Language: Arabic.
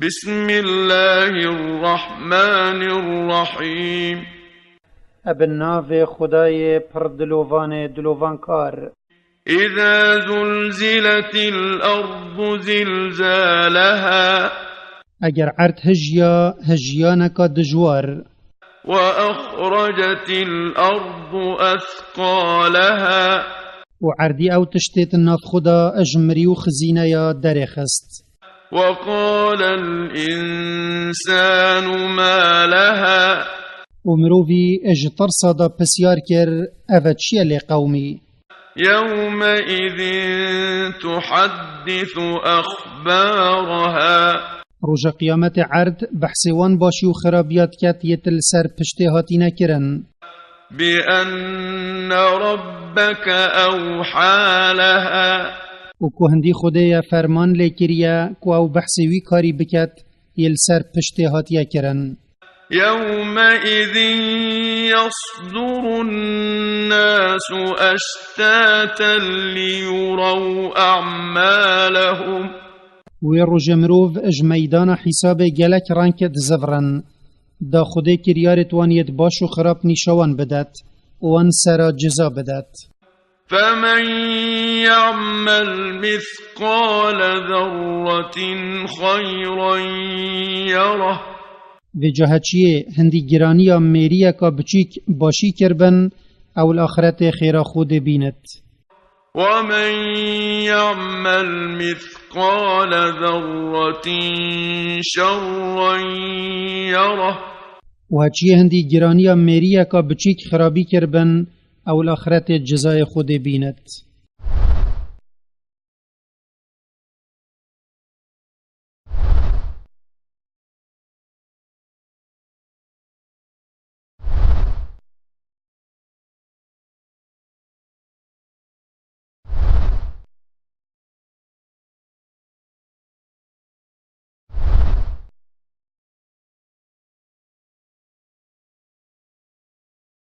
بسم الله الرحمن الرحيم. ابن خدای پر دلوان کار. إذا زلزلت الأرض زلزالها اگر عرض هجیانکا دجوار. وأخرجت الأرض أثقالها وعردي او تشتيت الناف خدا اجمري وخزينة يا درخست. وقال الإنسان ما لها ومروفي اجتر صدا بسيار كر افتشي لقومي. يومئذ تحدث أخبارها رجا قيامة عرض بحسوان باشي وخرابيات كات يتل سر پشته هاتينا كرن. بأن ربك أوحى لها وكو هندي خدايا فرمان لكريا كو او بحسوي كاري بكات يل سر پشته هاتيا كرن. يومئذ يصدر الناس أشتاتا ليروا أعمالهم. ويرجع مروف اج ميدان حساب جلك رانكت زفرن دا خده كريارت وانيت باشو خراب نشوان بدات وان سرا جزا بدات. فمن يعمل مثقال ذرة خيرا يره في جهتشيه هندي جرانيا ميريا كا بچيك باشي كربن او الآخرت خيرا خود بينت. ومن يعمل مثقال ذرة شرا يره وهاتشيه هندي جرانيا ميريا كا بچيك خرابي كربن او الآخرت جزاي خود بينت.